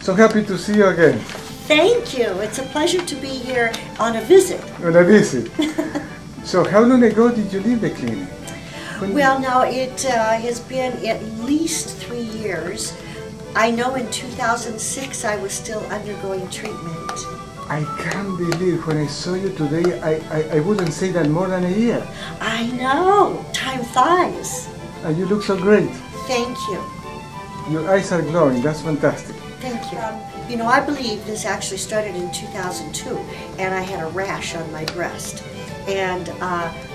So happy to see you again. Thank you. It's a pleasure to be here on a visit. On a visit. So how long ago did you leave the clinic? Well, now it has been at least 3 years. I know in 2006 I was still undergoing treatment. I can't believe when I saw you today, I wouldn't say that more than a year. I know. Time flies. And you look so great. Thank you. Your eyes are glowing. That's fantastic. Thank you. You know, I believe this actually started in 2002, and I had a rash on my breast. And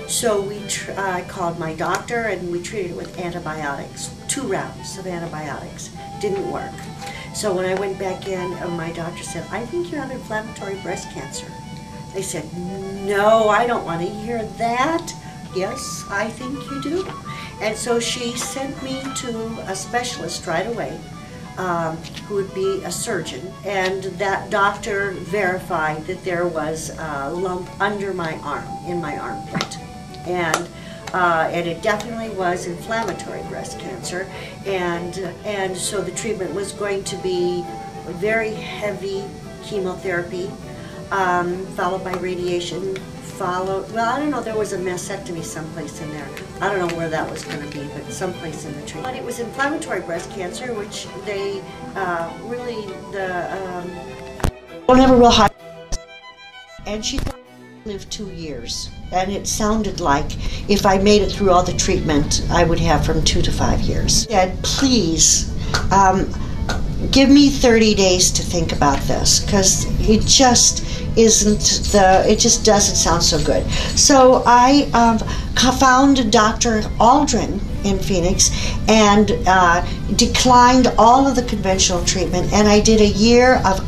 so I called my doctor, and we treated it with antibiotics. 2 rounds of antibiotics. Didn't work. So when I went back in, my doctor said, I think you have inflammatory breast cancer. I said, no, I don't want to hear that. Yes, I think you do. And so she sent me to a specialist right away, who would be a surgeon, and that doctor verified that there was a lump under my arm, in my armpit. And it definitely was inflammatory breast cancer, and so the treatment was going to be very heavy chemotherapy, followed by radiation, well, I don't know, there was a mastectomy someplace in there. I don't know where that was going to be, but someplace in the treatment. But it was inflammatory breast cancer, which they really, don't have a real high, and she lived 2 years, and it sounded like if I made it through all the treatment, I would have from 2 to 5 years. And please, give me 30 days to think about this, because it just it just doesn't sound so good. So I found Dr. Aldrin in Phoenix and declined all of the conventional treatment, and I did a year of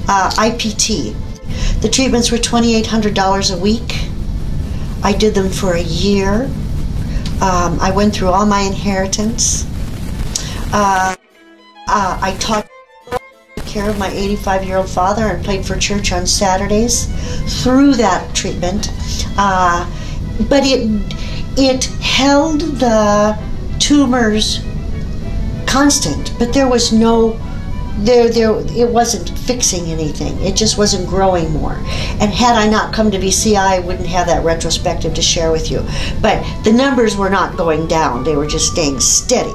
IPT. The treatments were $2,800 a week. I did them for a year. I went through all my inheritance. I taught care of my 85-year-old father and played for church on Saturdays through that treatment. But it held the tumors constant, but there was no it wasn't fixing anything. It just wasn't growing more. And had I not come to BCI, I wouldn't have that retrospective to share with you. But the numbers were not going down. They were just staying steady.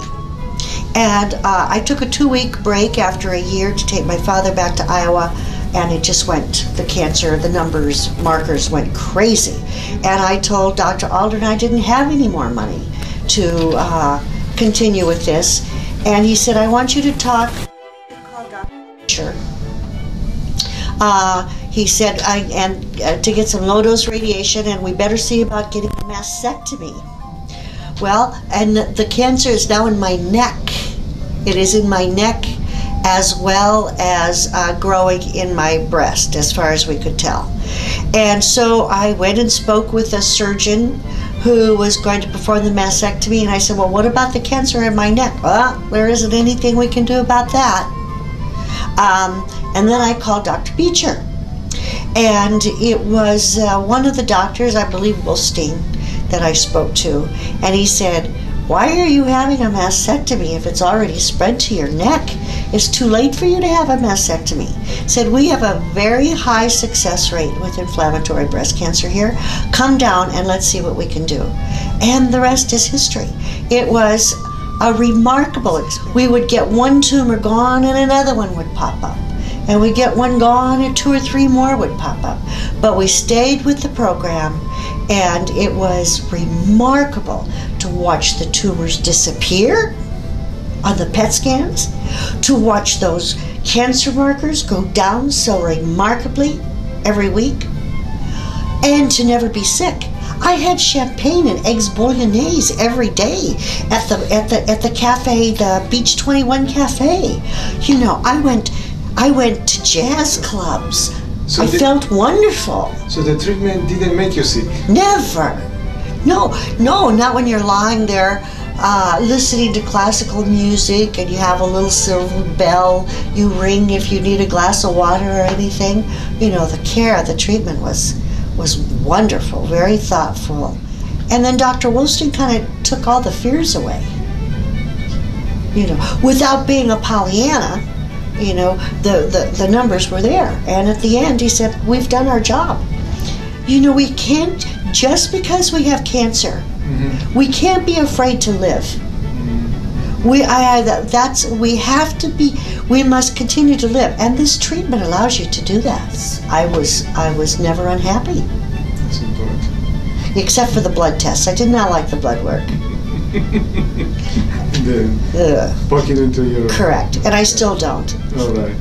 And I took a 2-week break after a year to take my father back to Iowa, and it just went, the cancer, the numbers, markers went crazy. And I told Dr. Aldrin I didn't have any more money to continue with this. And he said, I want you to talk. Sure. He said, to get some low-dose radiation, and we better see about getting a mastectomy. Well, and the cancer is now in my neck. It is in my neck as well as growing in my breast, as far as we could tell. And so I went and spoke with a surgeon who was going to perform the mastectomy, and I said, well, what about the cancer in my neck? Well, there isn't anything we can do about that. And then I called Dr. Beecher, and it was one of the doctors, I believe Wolstein, that I spoke to, and he said, why are you having a mastectomy if it's already spread to your neck? It's too late for you to have a mastectomy. He said, we have a very high success rate with inflammatory breast cancer here. Come down and let's see what we can do. And the rest is history. It was a remarkable experience. We would get one tumor gone and another one would pop up. And we get one gone and 2 or 3 more would pop up. But we stayed with the program, and it was remarkable to watch the tumors disappear on the PET scans, to watch those cancer markers go down so remarkably every week, and to never be sick. I had champagne and eggs bolognese every day at the cafe, the Beach 21 cafe. You know, I went to jazz clubs. So I felt wonderful. So the treatment didn't make you sick? Never. No, not when you're lying there listening to classical music and you have a little silver bell you ring if you need a glass of water or anything. You know, the care, the treatment was wonderful, very thoughtful. And then Dr. Wolstein kind of took all the fears away. You know, without being a Pollyanna, You know, the numbers were there. And at the end, he said, we've done our job. You know, we can't, just because we have cancer, we can't be afraid to live. We must continue to live. And this treatment allows you to do that. I was never unhappy. That's important. Except for the blood tests. I did not like the blood work. Poking into your... Correct. And I still don't. All right.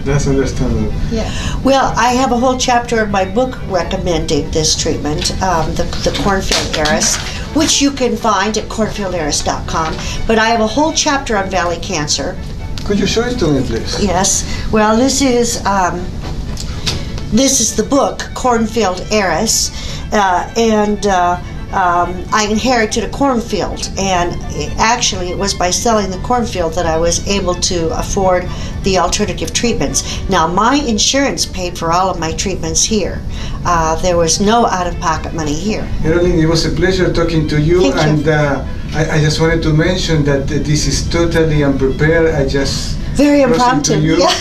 That's understandable. Yeah. Well, I have a whole chapter in my book recommending this treatment, the cornfield heiress, which you can find at cornfieldheiress.com. But I have a whole chapter on valley cancer. Could you show it to me, please? Yes. Well, this is the book, Cornfield Heiress, and I inherited a cornfield, and actually it was by selling the cornfield that I was able to afford the alternative treatments. Now, my insurance paid for all of my treatments here. There was no out-of-pocket money here. Caroline, it was a pleasure talking to you. Thank you. I just wanted to mention that this is totally unprepared. I just very impromptu. You. Yeah.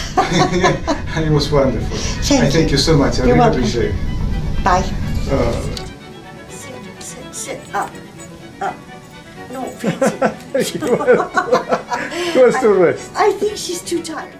And it was wonderful. Thank you so much. I You're really welcome. appreciate it. Bye. Sit. Up. No, fancy. She wants to rest. I think she's too tired.